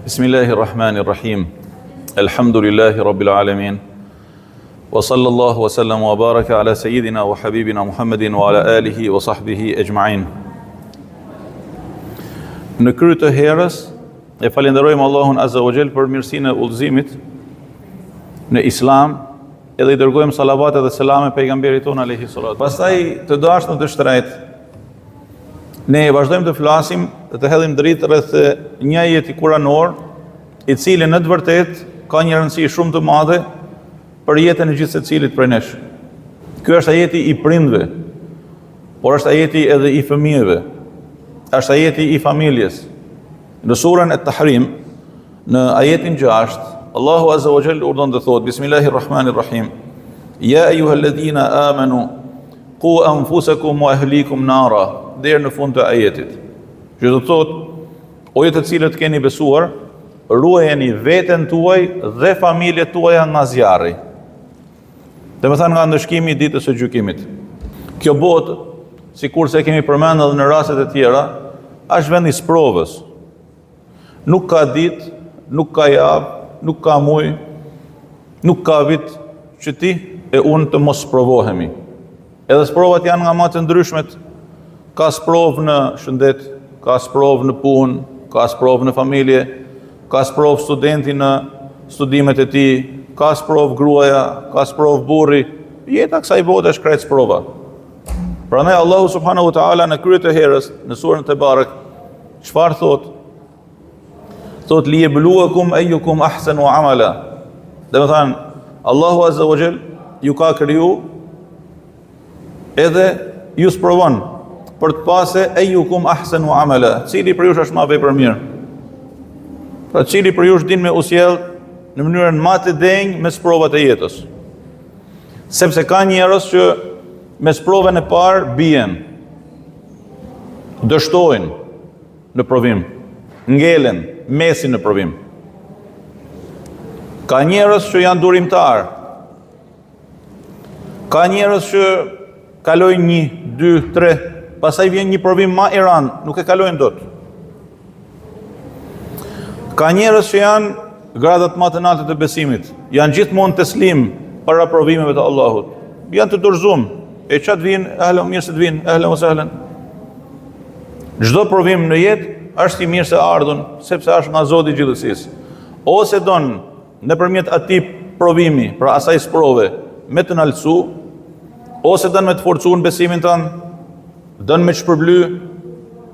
Bismillahirrahmanirrahim. Alhamdulillahi rabbil alamin. Wa sallallahu wa sallam wa baraka ala sayyidina wa habibina Muhammedin wa ala alihi wa sahbihi ejma'in. Në krye të herës e falenderojmë Allahun Azza wa Jall për mirësinë e udhëzimit në Islam, edhe I dërgojmë salavat dhe selame pejgamberit ton alayhi salatu. Pastaj të dashur të shtrejt, ne vazhdojmë të flasim dhe të hedhim dritë rreth një ajeti kuranor, I cili në të vërtetë ka një rëndësi shumë të madhe për jetën e gjithë secilit prej nesh. Ky është ajeti I prindve, por është ajeti edhe I fëmijëve, është ajeti I familjes. Në surën At-Tahrim, në ajetin 6, Allahu Azza wa Jall urdhon të thotë: Bismillahirrahmanirrahim. Ya ayyuhalladhina amanu qu anfusakum wa ahlikum nara, deri në fund të ajetit. Që do të thotë, o ju të cilët keni besuar, ruajeni veten tuaj dhe familjet tuaja nga zjarri. Dhe më thënë nga ndëshkimi I ditës së gjykimit. Kjo botë, sikurse kemi përmendur edhe në raste të tjera, është vend I sprovës. Nuk ka ditë, nuk ka javë, nuk ka muaj, nuk ka vit që ti e unë të mos provohemi. Edhe sprovat janë nga më të ndryshmet. Ka sprovë në shëndet, ka sprovë në punë, ka sprovë në familje, ka sprovë studenti në studimet e tij, ka sprovë gruaja, ka sprovë burri. Jeta kësaj bote është krejt sprova. Prandaj Allahu subhanahu wa taala në krye të herës, në surën Te-Barek, çfarë thotë? Thotë liyebluwakum ayyukum ahsanu amala. Dhe më thënë, Allahu Azza wa Jall ju ka kriju edhe ju sprovon për të pasë ayyukum ahsanu amala, cili për ju është më vepër mirë. Pra cili për ju din me usjell në mënyrën më të denjë me sprovat e jetës. Sepse ka njerëz që me sprovën e parë bien, dështojnë në provim, ngelen mesin në provim. Ka njerëz që janë durimtar. Ka njerëz që kalojnë 1, 2, 3, pastaj vjen një provim më I rënd, nuk e kalojnë dot. Ka njerëz që janë gradat më të larta të besimit, janë gjithmonë teslim para provimeve të Allahut. Janë të dorëzuar, e çat vijnë, ahlan mirë se të vijnë, ahlan wa sahlan. Çdo provim në jetë është I mirë se ardhun, sepse është nga Zoti I gjithësisë. Ose don nëpërmjet atij provimi, pra asaj sprove, me të nalësu, ose don me të forcuar besimin tënd, don me të shpërbly,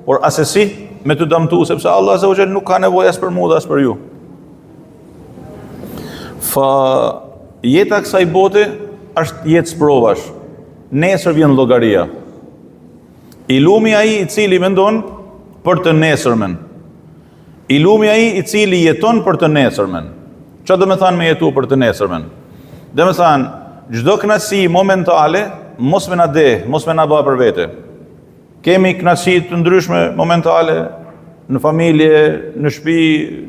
por asesi me të dëmtu, sepse Allah Azza wa Jall nuk ka nevojë as për mua dhe as për ju. Jeta kësaj bote është jetë sprovash. Nesër vjen llogaria. I lumi ai I cili mendon për të nesërmen. I lumi ai I cili jeton për të nesërmen. Çfarë do të thonë me jetu për të nesërmen? Do të thonë, çdo kënaqësi momentale mos më na de, mos më na bë për vete. Kemi kënaqësi të ndryshme momentale në familje, në shtëpi,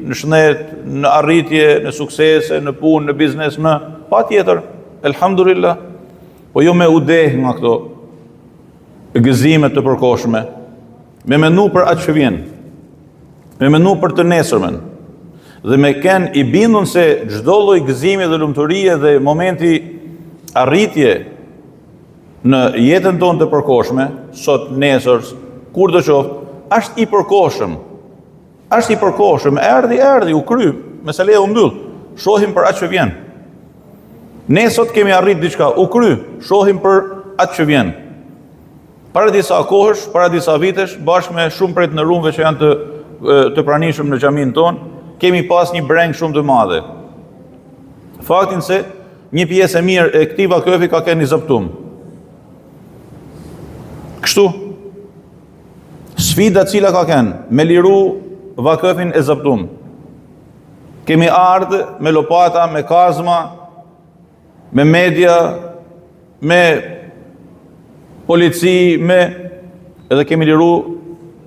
në shëndet, në arritje, në suksese, në punë, në biznes, në patjetër, elhamdulillah. Po jo me udeh nga këto gëzime të përkohshme, me menu për atë që vjen, me menu për të nesërmen, dhe me ken I bindun se çdo lloj gëzimi dhe lumturie dhe momenti arritje në jetën tonë të përkohshme, sot, nesër, kur do qoftë, është I përkohshëm. Është I përkohshëm, erdhi, u kry, meseleja u mbyll. Shohim për atë që vjen. Ne sot kemi arrit diçka, u kry, shohim për atë që vjen. Para disa kohësh, para disa vitesh, bashkë me shumë prej të ndërruarve që janë të pranishëm në xhamin tonë, kemi pas një breng shumë të madhe. Faktin se një pjesë e mirë e këtij vakëfi ka qenë I zoptum. Kështu, sfida cila ka qenë, me liru vakëfin e zoptum. Kemi ardhë me lopata, me kazma, me media, me polici, edhe kemi liru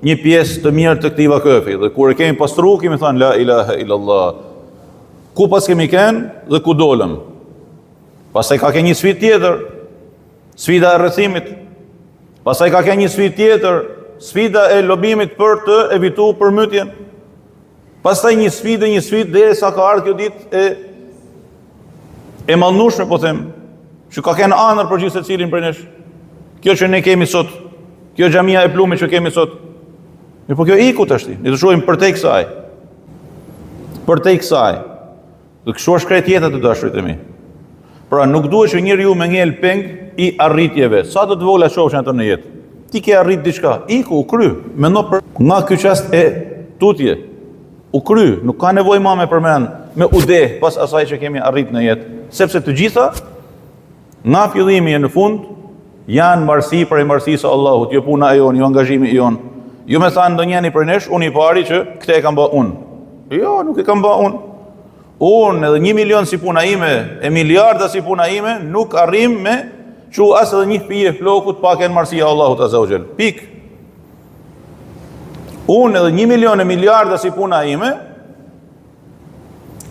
një pjesë të mirë të këtij vakëfi. Dhe kur e kemi pastru, kemi thënë la ilaha illallah. Ku pas kemi qenë dhe ku dolëm. Pastaj ka qenë një sfidë tjetër, sfida e rrethimit. Pastaj ka qenë një sfidë tjetër, sfida e lobimit për të evituar përmytjen. Pastaj një sfidë derisa ka ardhur kjo ditë e mallnueshme, po them, që ka kënë anër për gjithë secilin prej nesh. Kjo që ne kemi sot, kjo xhamia e plumit që kemi sot. Po kjo iku tashti, ne do shohim përtej kësaj. Përtej kësaj. Do kështu është krejt jeta të dashurit e mi. Pra nuk duhet që njeriu me ngel peng i arritjeve. Sa do të vola shofshin ato në jetë. Ti ke arrit diçka, iku, u kry. Mendo për nga ky çast e tutje. U kry, nuk ka nevojë më me përmend, me ude pas asaj që kemi arrit në jetë, sepse të gjitha nga fillimi e në fund janë marrësi për marrësisë së Allahut, jo puna e jon, jo angazhimi i jon. Jo më thanë ndonjëri prej nesh, unë i pari që këtë e kam bë unë. Jo, nuk e kam bë unë. Unë edhe 1 milion si puna ime, e miliarda si puna ime, nuk arrim me që as edhe një fije flokut pak e në marësia Allahut Azza wa Jall. Pik. Unë edhe 1 milion e miliarda si puna ime,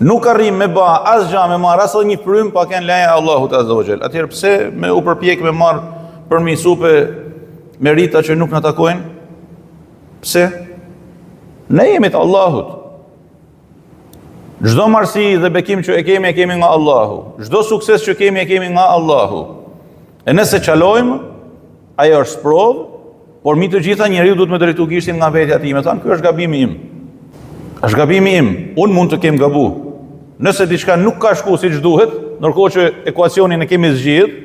nuk arrim me ba as gja me marë, as edhe një frym pak e në leja Allahut Azza wa Jall. Atëherë pse me u përpjek me marë për misupe merita që nuk në takojnë? Pse? Ne jemi të Allahut. Çdo marësi dhe bekim që e kemi nga Allahu. Çdo sukses që kemi e kemi nga Allahu. E nëse qalojmë, ajo është sprovë, por mi të gjitha njeriu duhet me drejtu gishtin nga vetja ti. Me thanë, kjo është gabimi im. Është gabimi im. Unë mund të kem gabu. Nëse diçka nuk ka shku si që duhet, ndërkohë që ekuacionin e kemi zgjidh,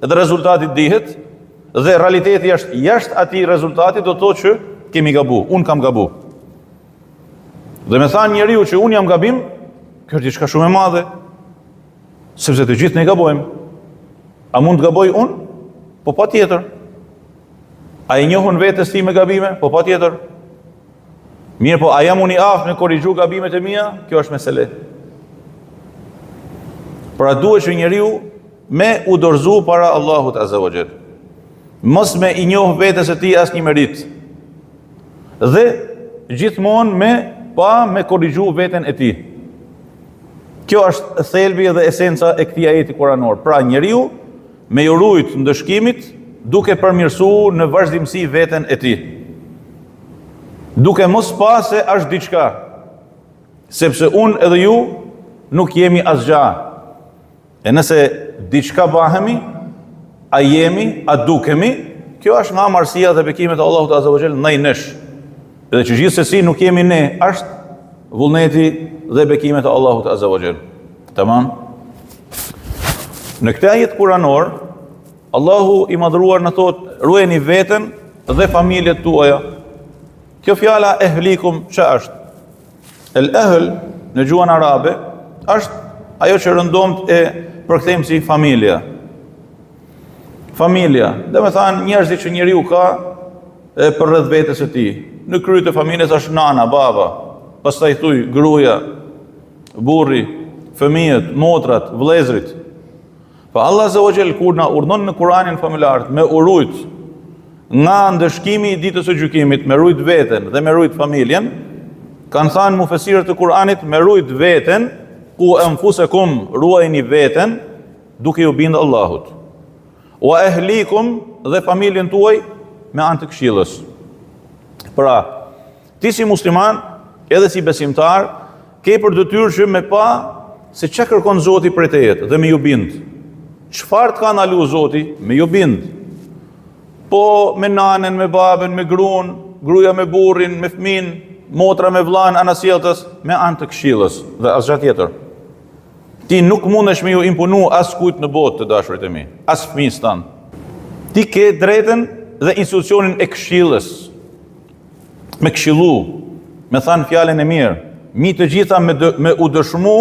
edhe rezultati dihet, dhe realiteti është jashtë atij rezultati, do të thotë që kemi gabu. Unë kam gabu. Dhe me thanë njeriu që unë jam gabim, kjo është diçka shumë e madhe, sepse të gjithë ne gabojmë. A mund të gaboj unë? Po pa tjetër. A i njohën vetës ti me gabime? Po pa tjetër. Mirë, po a jam unë i aftë me korrigju gabimet e mia? Kjo është mesele. Pra duhet që njeriu me u dorëzu para Allahut Azza wa Jall. Mos me i njohë vetës e ti as një merit. Dhe gjithmonë me korrigju veten e ti. Kjo është thelbi dhe esenca e këtij ajeti kuranor. Pra njeriu me ju rujt në dëshkimit, duke përmirësu në vazhdimsi veten e ti. Duke mos pa se është diçka, sepse unë edhe ju nuk jemi asgja. E nëse diçka bahemi, a jemi, a dukemi, kjo është nga marësia dhe bekimet e Allahut Azza wa Jall ndaj nesh. Edhe që gjithsesi nuk jemi ne, është vullneti dhe bekimet e Allahut Azza wa Jall. Tamam? Në këtë ajet kuranor, Allahu i madhruar në thot, ruajeni veten dhe familjet tuaja. Kjo fjala ehlikum që është? El ehl në gjuhën arabe është ajo që rëndomt e përkthejmë si familja. Familja, dhe me thanë njerëzit që njeriu ka për rreth vetes e tij. Në krye të familjes është nana, baba, pastaj thuj gruaja, burri, fëmijët, motrat, vëllezrit. Pa Allah Azza wa Jall kur na urdhon në Kur'anin familjar me urujt nga ndëshkimi i ditës së gjykimit, me rujt veten dhe me rujt familjen, kanë thënë mufesirët e Kur'anit me rujt veten, ku anfusakum, ruajini veten duke ju bindë Allahut. Wa ehlikum dhe familjen tuaj me anë të këshillës. Pra, ti si musliman, edhe si besimtar, ke për detyrë që me pa se çka kërkon Zoti prej teje dhe me ju bind. Çfarë të ka ndaluar Zoti, me ju bind. Po me nanën, me babën, me gruan, gruaja me burrin, me fëmin, motra me vllain, anasjellës, me anë të këshillës dhe asgjë tjetër. Ti nuk mundesh me ju imponu as kujt në botë, të dashurit e mi, as fëmijës tan. Ti ke drejtën dhe institucionin e këshillës. Me këshillu, me thanë fjalën e mirë, mi të gjitha me u dëshmu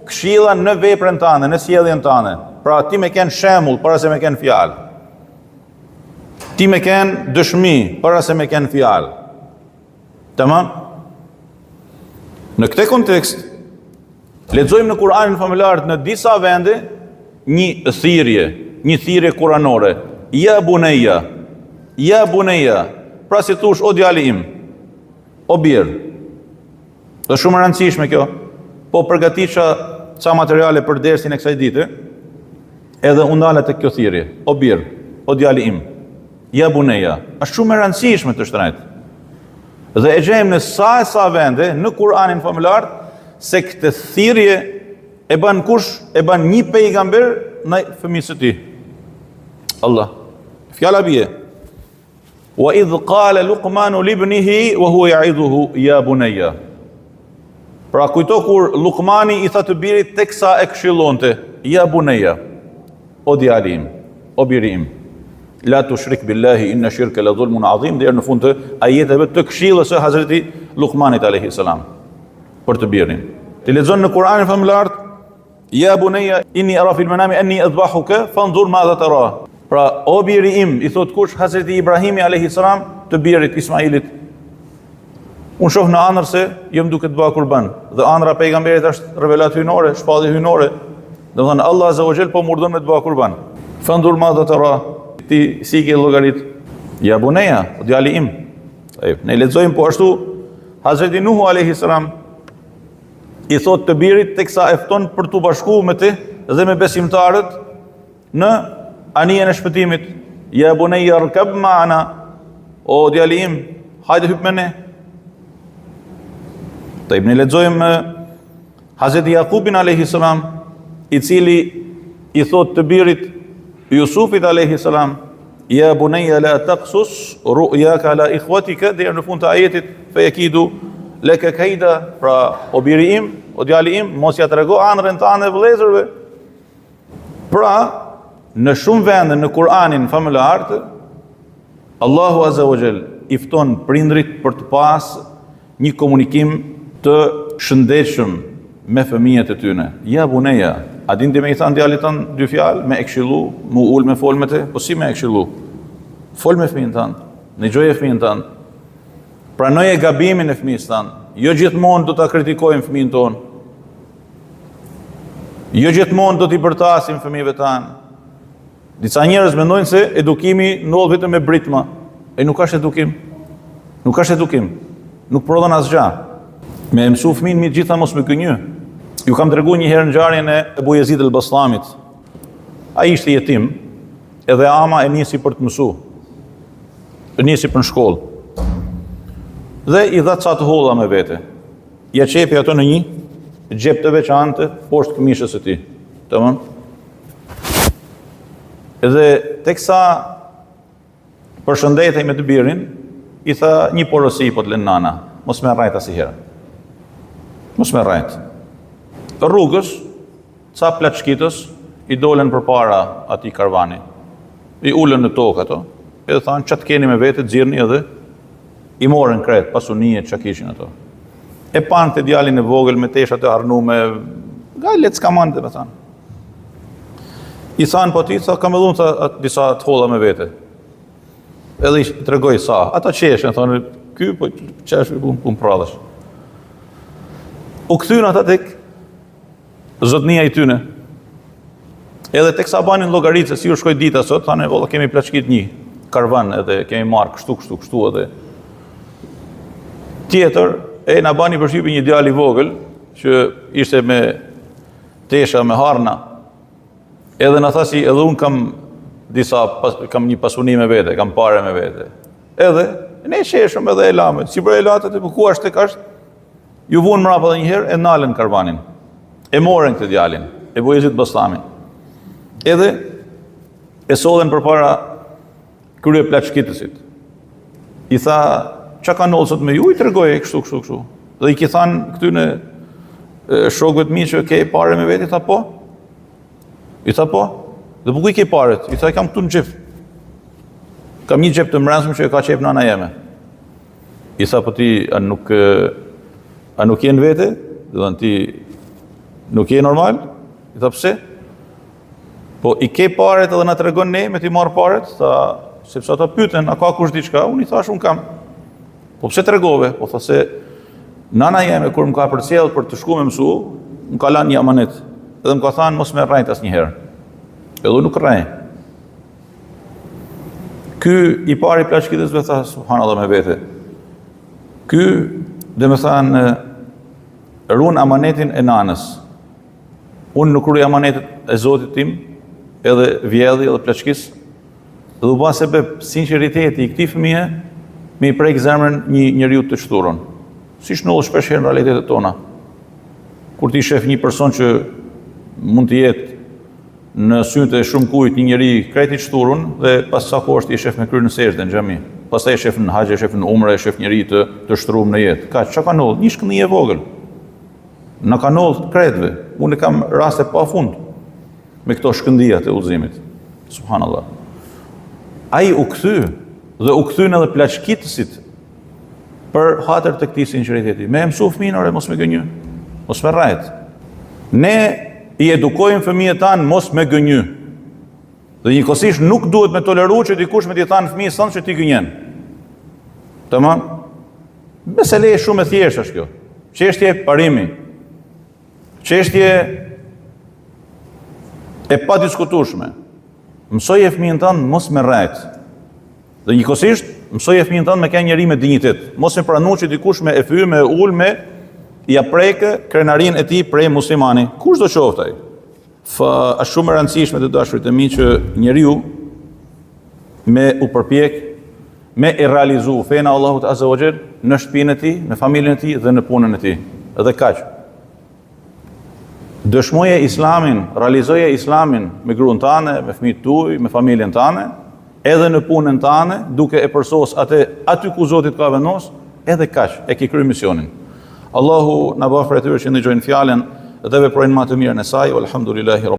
këshilla në veprën tane, në sjelljen tane. Pra ti me ken shembull para se me ken fjalë. Ti me ken dëshmi para se me ken fjalë. Tamam? Në këtë kontekst, lexojmë në Kur'anin familjar në disa vende një thirrje kuranore. Ja bunayya, ja bunayya. Pra si thush o djali im, o birr. Është shumë e rëndësishme kjo. Po përgatitja ca materiale për dersin e kësaj dite, edhe unë ndalet të kjo thirrje, o birr, o djali im. ja buneja, është shumë e rëndësishme të shtrejt. Dhe e gjejmë në sa vende në Kur'anin familjar se këtë thirrje e bën kush? E bën një pejgamber në fëmijës së tij. Allah. Fjala bie. Wa idh qala Luqmanu libnihi wa huwa ya'idhuhu ya bunayya. Pra kujto kur Luqmani i tha të birit teksa e këshillonte, ja bunayya, o djali im, o biri im, la tushrik billahi inna shirka la dhulmun adhim, deri në fund të ajeteve të këshillës së Hazreti Luqmanit alayhi salam për të birin. Ti lexon në Kur'anin familjar, ja bunayya inni ara fil manami anni adbahuka fanzur madha tara. Pra o biri im, i thot kush? Hazreti Ibrahimi alayhi salam të birit Ismailit. Unë shoh në ëndër se jam duke të bëj kurban. Dhe ëndra e pejgamberit është revelat hyjnore, shpallje hyjnore. Domethënë Allah azza wa jall po murdon me të bëj kurban. Fanzur madha tara. Ti si ke llogarit? Ja bunayya, o djali im. Ne lexojmë po ashtu Hazreti Nuhu alayhi salam i thot të birit teksa e fton për t'u bashkuar me ti dhe me besimtarët në anijen e shpëtimit. Ja bunayya rkab ma'ana, o djali im, hajde hyp me ne. Të ne lexojmë Hazreti Jakubin alayhi salam, i cili i thot të birit Jusufit alayhi salam, ja bunayya la taqsus ru'yaka ala ikhwatika, deri në fund të ajetit, fa yakidu laka kaida. Pra o biri im, o djali im, mos ja trego ëndrrën tënde vëllezërve. Pra në shumë vende në Kur'anin familjar, Allahu azza wa jall i fton prindrit për të pas një komunikim të shëndetshëm me fëmijët e tyre. Ja bunayya, a dinte me i thanë djalit tanë dy fjalë, me e këshillu, mu ul me fol me te, po si me e këshillu? Fol me fëmijën tanë, nëgjoje fëmijën tanë, pranoje gabimin e fëmijës tanë, jo gjithmonë do ta kritikojmë fëmijën tonë, jo gjithmonë do t'i bërtasim fëmijëve tanë. Disa njerëz mendojnë se edukimi ndodh vetëm me britma, e nuk është edukim. Nuk është edukim. Nuk prodhon asgjë. Me mësu fëmijën mi gjitha mos me gënjë. Ju kam treguar një herë ngjarjen e Ebu Yazid al-Bastamit. Ai ishte jetim, edhe ama e nisi për të mësuar. E nisi për në shkollë. Dhe i dha ca të holla me vete. Ja çepi ato në një xhep të veçantë poshtë këmishës së tij. Tamam? Edhe teksa përshëndetej me të birin, i tha një porosi po të lën nana, mos më rrajt asnjëherë. Mos më rrajt. Rrugës, ca plaçkitës i dolën përpara atij karvani. I ulën në tokë ato, edhe thanë çat keni me vete, xhirni edhe i morën kret, pasunijet çka kishin ato. E pan te djalin e vogël me teshat e harnuar, galet skamante me thanë. I thanë po ti, kam edhe unë disa të holla me vete. Edhe i tregoj sa, ata qeshën, thonë, ky po çesh pun pradhesh. U kthyn ata tek zotnia i tyne. Edhe teksa banin llogaritë si u shkoi dita sot, thanë valla kemi plaçkit një karvan edhe kemi marr kështu edhe. Tjetër e na bani përshtypje një djalë i vogël që ishte me tesha me harna. Edhe na tha si edhe un kam kam një pasuni me vete, kam pare me vete. Edhe ne sheshëm edhe e lamë. Si për e latët, po ku është tek është? Ju vunë mrapa edhe një herë e nalën karvanin. E morën këtë djalin, Ebu Yazid Bastamin. Edhe e sollën përpara krye plaçkitësit. I tha, çka ka ndodhur sot me ju? I tregoi kështu. Dhe i ki thanë këtyne shokëve të mi që ke pare me vete, i tha po. I tha po. Dhe po ku i ke paret? I tha, kam këtu në xhep. Kam një xhep të mbrëmshëm që e ka qep nana jeme. I tha, po ti a nuk je në vete? Dhe thënë ti nuk je normal? I tha, pse? Po i ke paret edhe na tregon ne me ti marr paret? Tha, sepse ata pyeten, a ka kush diçka? Unë i thash, unë kam. Po pse tregove? Po tha se nana jeme kur më ka përcjell për të shkuar me mësu, më ka lënë një amanet. Edhe më ka thënë mos më rrajt asnjëherë. Edhe nuk rrej. Ky i pari plaçkitësve tha, subhanallahu me vete. Ky dhe me thanë, ruan amanetin e nanës. Unë nuk ruaj amanetet e Zotit tim, edhe vjedhi edhe plaçkis. dhe u bë sebeb sinqeriteti i këtij fëmije me i prek zemrën një njeriu të çturën. Siç ndodh shpesh herë në realitetet tona. Kur ti shef një person që mund të jetë në sytë e shumë kujt një njeri krejt i çturën dhe pas sa kohë është i shef me kryer në sejdë në xhami. Pastaj e shef në haxh, e shef në umre, e shef njëri të shtruar në jetë. Çka ka ndodhur? Një shkëndij e vogël. Na ka ndodhur krejtve. Unë kam raste pafund me këto shkëndija të udhëzimit. Subhanallahu. Ai u kthy dhe u kthyn edhe plaçkitësit për hatër të këtij sinqeriteti. Me mësu fëmijën ore mos me gënjy. Mos me rrajt. Ne i edukojmë fëmijët tanë mos me gënjy. Dhe njëkohësisht nuk duhet me toleru që dikush me t'i thanë fëmijës tanë që ti gënjen. Tamam? Mesele shumë e thjeshtë është kjo. Çështje parimi. Çështje e padiskutueshme. Mësoje fëmijën tanë mos me rrejt. Dhe njëkohësisht mësoje fëmijën tanë me ka njeri me dinjitet. Mos me pranu që dikush me e fyë, me ul, me ja preke krenarin e tij prej muslimani. Kush do qoftë ai? Është shumë e rëndësishme të dashurit e mi që njeriu me u përpjek me e realizu fena Allahut Azza wa Jall në shtëpinë e tij, në familjen e tij dhe në punën e tij. Edhe kaq. Dëshmoje Islamin, realizoje Islamin me gruan tane, me fëmijët tuaj, me familjen tane, edhe në punën tane, duke e përsos aty ku Zoti ka vendos, edhe kaq e ke kryer misionin. Allahu na bëf për atyre që ndëgjojnë fjalën dhe veprojnë më të mirën e saj. Alhamdulillahi.